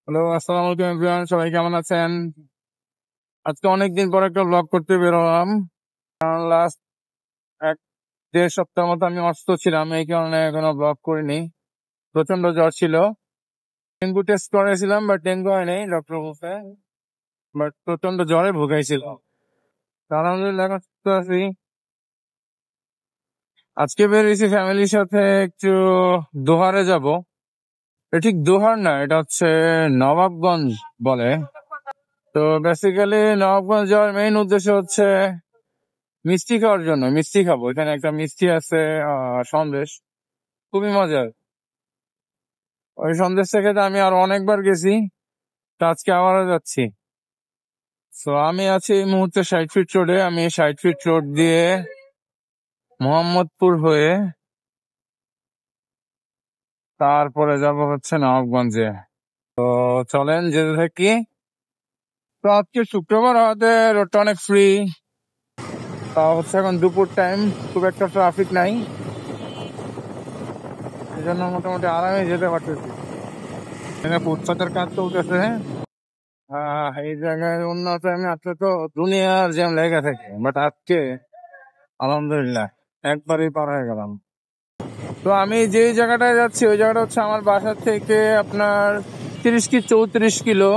Hello, আসসালামু আলাইকুম everyone. সবাই কেমন আছেন? আজকে অনেকদিন পর একটা ব্লগ করতে বেরোলাম। কারণ লাস্ট 1-1.5 সপ্তাহ মতো আমি অসুস্থ ছিলাম, এই কারণে এখনো ব্লগ করিনি। প্রচন্ড জ্বর ছিল, ডেঙ্গু টেস্ট করেছিলাম বাট ডেঙ্গু হয় নাই ডক্টর বলছে, বাট প্রচন্ড জ্বরে ভুগাইছিল। আলহামদুলিল্লাহ এখন সুস্থ আছি। আজকে বেরিয়েছি ফ্যামিলির সাথে একটু দোহারে যাব। এটা ঠিক দোহার না, এটা হচ্ছে নবাবগঞ্জ বলে। তো বেসিক্যালি নবাবগঞ্জ যাওয়ার মেইন উদ্দেশ্য হচ্ছে মিষ্টি খাওয়ার জন্য। মিষ্টি খাবো, এখানে একটা মিষ্টি আছে, সন্দেশ, খুবই মজার। ওই সন্দেশটা খেতে আমি আর অনেকবার গেছি, তো আজকে আবারও যাচ্ছি। তো আমি আছি এই মুহূর্তে 60 ফিট রোডে। আমি 60 ফিট রোড দিয়ে মোহাম্মদপুর হয়ে তারপরে যাব হচ্ছে নবাবগঞ্জে। তো চলেন যেতে থাকি। তো আজকে শুক্রবার হওয়াতে রোডটা অনেক ফ্রি। তা হচ্ছে এখন দুপুর টাইম, খুব একটা ট্রাফিক নাই, এই জন্য মোটামুটি আরামে যেতে পারতেছি। এখানে ফুটপাতের কাজ চলতেছে। এই জায়গায় অন্য টাইমে আসলে তো দুনিয়ার জ্যাম লেগে থাকে, বাট আজকে আলহামদুলিল্লাহ একবারই পার হয়ে গেলাম। তো আমি যে জায়গাটায় যাচ্ছি ওই জায়গাটা হচ্ছে আমার বাসা থেকে আপনার 30 কি 34 কিলো,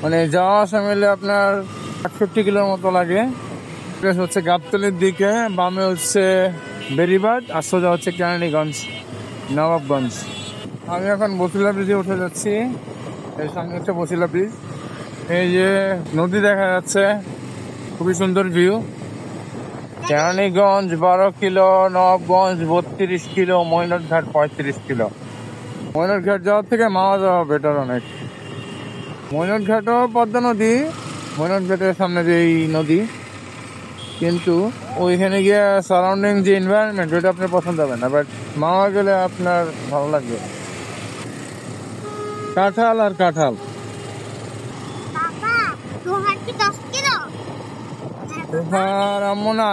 মানে যাওয়া আসা মিলে আপনার 68 কিলোর মতো লাগে। এটা হচ্ছে গাবতলির দিকে, বামে হচ্ছে বেরিবাদ, আর সোজা হচ্ছে কেরানীগঞ্জ, নবাবগঞ্জ। আমি এখন বসিলা ব্রিজে উঠে যাচ্ছি। এর সামনে হচ্ছে বসিলা ব্রিজ। এই যে নদী দেখা যাচ্ছে, খুবই সুন্দর view. Keraniganj 12 kilo, Nawabganj 32 kilo, Mainotghat 35 kilo. Mainotghat যাওয়ার থেকে মাওয়া যাওয়া বেটার অনেক। ময়নটঘাটও পদ্মা নদী, ময়নটঘাটের সামনে যে এই নদী, কিন্তু ওইখানে গিয়ে সারাউন্ডিং যে এনভায়রনমেন্ট ওইটা আপনার পছন্দ হবে না, বাট মাওয়া গেলে আপনার ভালো লাগবে। কাঁঠাল আর কাঁঠাল। দোহার আম্মু না,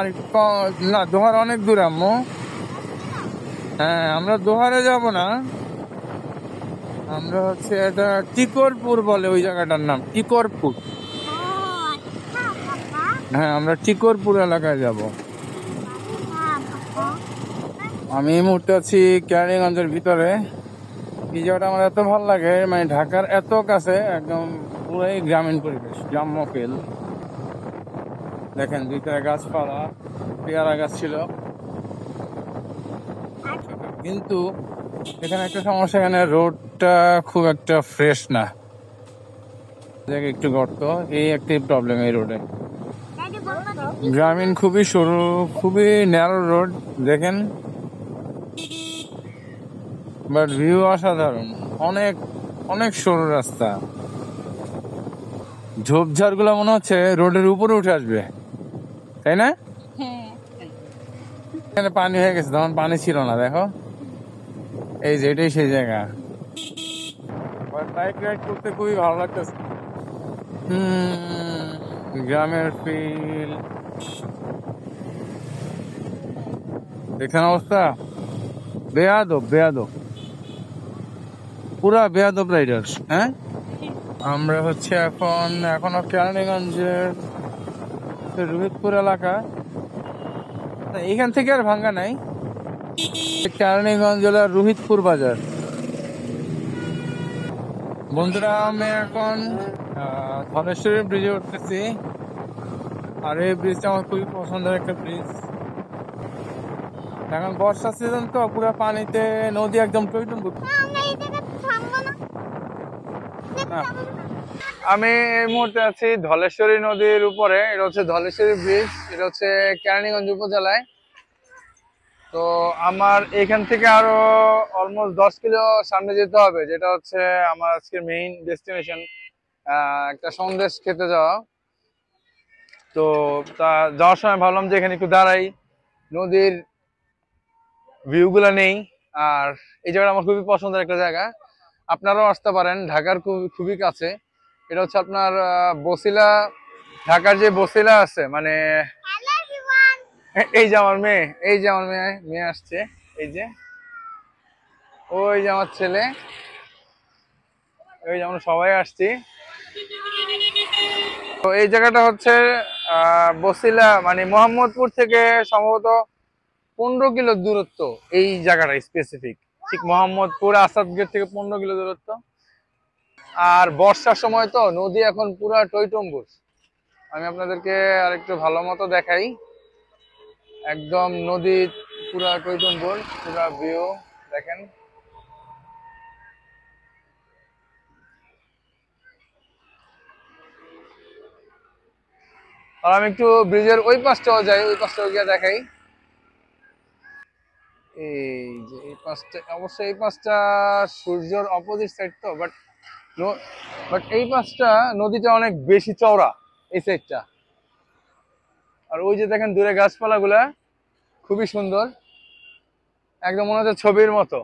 না দোহার অনেক দূর আম্মু। হ্যাঁ, আমরা দোহারে যাব না, আমরা হচ্ছে এটা টিকরপুর বলে ওই জায়গাটার নাম, টিকরপুর। হ্যাঁ, আমরা টিকরপুর এলাকায় যাব। আমি এই মুহূর্তে আছি কেরানীগঞ্জের ভিতরে। এই জায়গাটা আমার এত ভালো লাগে, মানে ঢাকার এত কাছে, একদম পুরাই গ্রামীণ পরিবেশ, গ্রাম্য ফিল। দেখেন ভিতরে গাছপালা, পেয়ারা গাছ ছিল, কিন্তু এখানে একটা সমস্যা, এখানে রোডটা খুব একটা ফ্রেশ না, একটু গর্ত, এই একটি প্রবলেম এই রোডে। গ্রামীণ, খুবই সরু, খুবই ন্যারো রোড দেখেন, বাট ভিউ অসাধারণ। অনেক অনেক সরু রাস্তা, ঝোপঝাড় গুলা মনে হচ্ছে রোডের উপরে উঠে আসবে, তাই না? এখানে পানি হয়ে গেছে, তখন পানি ছিল না, দেখো এই যে এটাই সেই জায়গা। বাইক রাইড করতে খুবই ভালো লাগতেছে। গ্রামের ফিল দেখেন, অবস্থা বেয়াদব, বেয়াদব, পুরা বেয়াদব রাইডার। হ্যাঁ, আমরা হচ্ছে এখনো কেরানীগঞ্জের রোহিতপুর এলাকা। এইখান থেকে আর ভাঙ্গা নাই, কেরানীগঞ্জ জেলার রোহিতপুর বাজার। বন্ধুরা, আমি এখন ধলেশ্বরী ব্রিজে উঠতেছি, আর এই ব্রিজটা আমার খুবই পছন্দের একটা ব্রিজ। এখন বর্ষা সিজন তো, পুরো পানিতে নদী একদম টইটুম্বুর। আমি এই মুহূর্তে আছি ধলেশ্বরী নদীর উপরে, এটা হচ্ছে ধলেশ্বরী ব্রিজ, এটা হচ্ছে কেরানীগঞ্জ উপজেলায়। তো আমার এখান থেকে আরো অলমোস্ট 10 কিলো সামনে যেতে হবে, যেটা হচ্ছে আমার আজকে মেইন ডেস্টিনেশন, একটা সন্দেশ খেতে যাওয়া। তো তা যাওয়ার সময় ভাবলাম যে এখানে একটু দাঁড়াই, নদীর ভিউ গুলা নেই। আর এই জায়গাটা আমার খুবই পছন্দের একটা জায়গা, আপনারাও আসতে পারেন, ঢাকার খুবই কাছে। এটা হচ্ছে আপনার বসিলা, ঢাকার যে বসিলা আছে, মানে এই যে আমার মেয়ে, এই যে আমার মেয়ে মেয়ে আসছে, এই যে ওই যে আমার ছেলে, এই যেমন সবাই আসছি। তো এই জায়গাটা হচ্ছে বসিলা মানে মোহাম্মদপুর থেকে সম্ভবত 15 কিলো দূরত্ব। এই জায়গাটা স্পেসিফিক ঠিক মোহাম্মদপুর আসাদ গেট থেকে 15 কিলো দূরত্ব। আর বর্ষার সময় তো নদী এখন পুরা টইটম্বুর। আমি আপনাদেরকে আরেকটু ভালো মতো দেখাই। একদম নদী পুরা টইটম্বুর, পুরা ভিউ দেখেন। আর আমি একটু ব্রিজের ওই পাশটাও যাই, ওই পাশটাও গিয়ে দেখাই। এই যে এই পাশটা, অবশ্যই এই পাশটা সূর্যের অপোজিট সাইড তো, বাট এই পাশটা নদীটা অনেক বেশি চওড়া এই সাইডটা। আর ওই যে দেখেন দূরে গাছপালা গুলা খুবই সুন্দর, একদম মনে হচ্ছে ছবির মতো।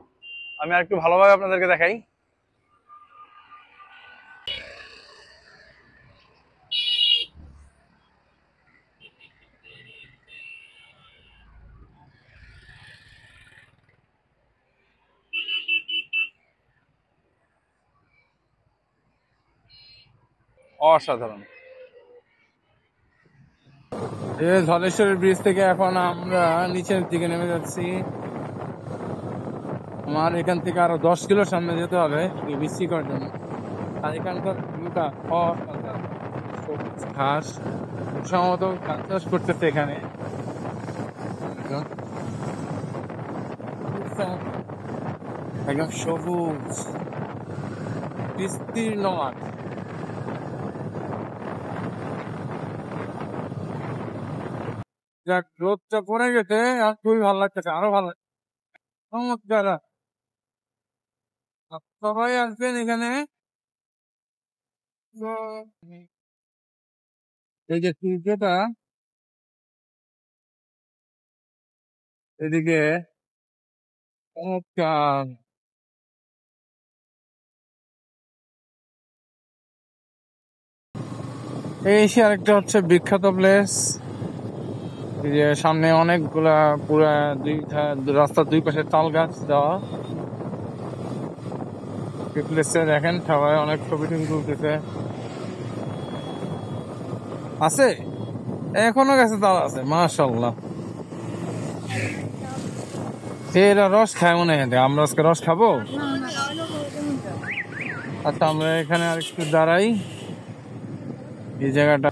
আমি আর একটু ভালোভাবে আপনাদেরকে দেখাই। অসাধারণ। ধলেশ্বরের ব্রিজ থেকে এখন আমরা নিচের দিকে নেমে যাচ্ছি। আমার এখান থেকে আরো 10 কিলো সামনে যেতে হবে বিসি করার জন্য। আর এখানকার ভিউটা অসাধারণ। সবুজ ঘাস, সম্ভবত ঘাস চাষ করতেছে এখানে। একদম সবুজ বিস্তীর্ণ মাঠ। যাক, রোদটা পড়ে গেছে আর খুবই ভালো লাগতেছে, আরো ভালো চমৎকার। সবাই আসবেন এখানে। তো এই যে সূর্যটা এদিকে চমৎকার। এই সে আরেকটা হচ্ছে বিখ্যাত প্লেস। এই যে সামনে অনেকগুলা পুরা রাস্তার দুই পাশে তাল গাছ দেওয়া। এই প্লেসে দেখেন সবাই অনেক ছবি টবি তুলতেছে। আছে এখনো গাছে তাল আছে, মাশাআল্লাহ। এরা রস খায় মনে হয়, আমরা আজকে রস খাবো। আচ্ছা, আমরা এখানে আর একটু দাঁড়াই। এই জায়গাটা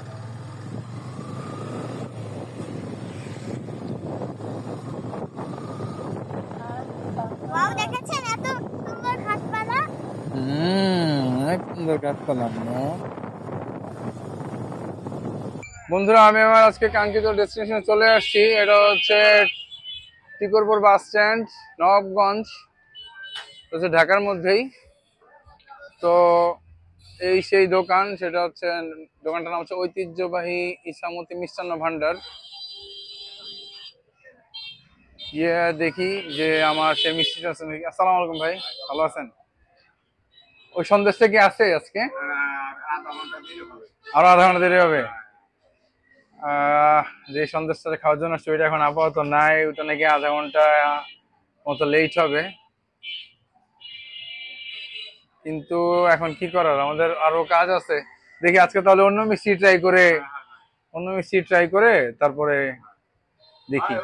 অনেক সুন্দর গাছপালা। বন্ধুরা, আমি আমার আজকে কাঙ্ক্ষিত ডেস্টিনেশনে চলে আসছি। এটা হচ্ছে টিকরপুর বাস স্ট্যান্ড, নবাবগঞ্জ, হচ্ছে ঢাকার মধ্যেই। তো এই সেই দোকান, সেটা হচ্ছে দোকানটার নাম হচ্ছে ঐতিহ্যবাহী ইসামতি মিষ্টান্ন ভান্ডার। গিয়ে দেখি যে আমার সেই মিষ্টিটা আছে নাকি। আসসালামু আলাইকুম ভাই, ভালো আছেন? ওই সন্দেশটা কি আছে আজকে? আরো আধা ঘন্টা দেরি হবে। যে সন্দেশটা খাওয়ার জন্য আসছে ওইটা এখন আপাতত নাই, ওটা নাকি আধা ঘন্টা মতো লেট হবে। কিন্তু এখন কি করার, আমাদের আরো কাজ আছে। দেখি আজকে তাহলে অন্য মিষ্টি ট্রাই করে তারপরে দেখি।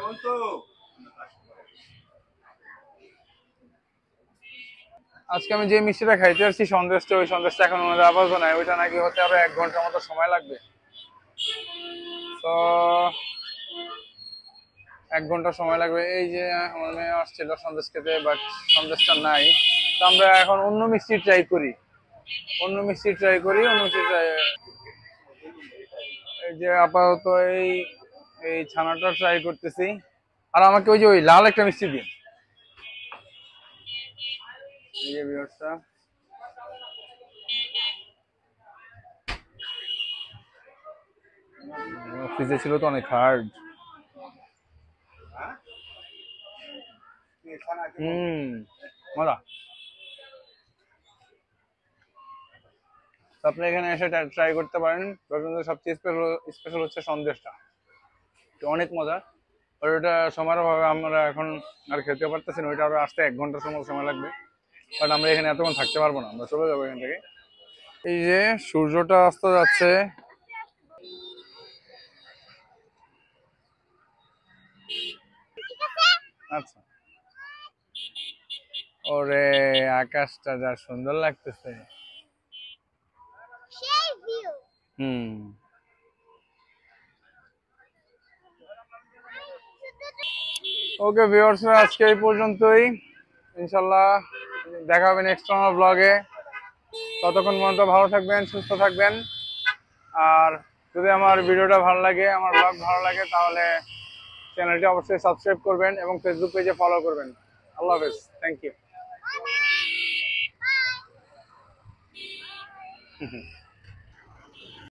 আজকে আমি যে মিষ্টিটা খাইতে আসছি সন্দেশটা, ওই সন্দেশটা এখন ওনাদের আপাতত নাই, ওইটা নাকি হতে আরো 1 ঘন্টার মতো সময় লাগবে। তো 1 ঘন্টা সময় লাগবে। এই যে আমার মেয়ে আসছিল সন্দেশ খেতে, বাট সন্দেশটা নাই। তো আমরা এখন অন্য মিষ্টি ট্রাই করি। এই যে আপাতত এই এই ছানাটা ট্রাই করতেছি। আর আমাকে ওই যে ওই লাল একটা মিষ্টি দিন। এই যে ভিউয়ার্সটা, ফ্রিজে ছিল তো অনেক হার্ড। মজা। আপনি এখানে এসে ট্রাই করতে পারেন। রজনীদের সবচেয়ে স্পেশাল হচ্ছে সন্দেশটা, অনেক মজা। আর ওটা সময়ের অভাবে আমরা এখন আর খেতে পারতেছি না, ওইটা আরো আসতে 1 ঘন্টার সময় লাগবে। বাট আমরা এখানে এতক্ষণ থাকতে পারবো না, আমরা চলে যাবো এখান থেকে। এই যে সূর্যটা অস্ত যাচ্ছে। আচ্ছা, ওরে আকাশটা যা সুন্দর লাগতেছে। হুম। ওকে ভিউয়ার্স, আজকে এই পর্যন্তই। ইনশাল্লাহ দেখা হবে নেক্সট কোনো ব্লগে। ততক্ষণ পর্যন্ত ভালো থাকবেন, সুস্থ থাকবেন। আর যদি আমার ভিডিওটা ভালো লাগে, আমার ব্লগ ভালো লাগে, তাহলে চ্যানেলটি অবশ্যই সাবস্ক্রাইব করবেন এবং ফেসবুক পেজে ফলো করবেন। আল্লাহ হাফেজ, থ্যাংক ইউ।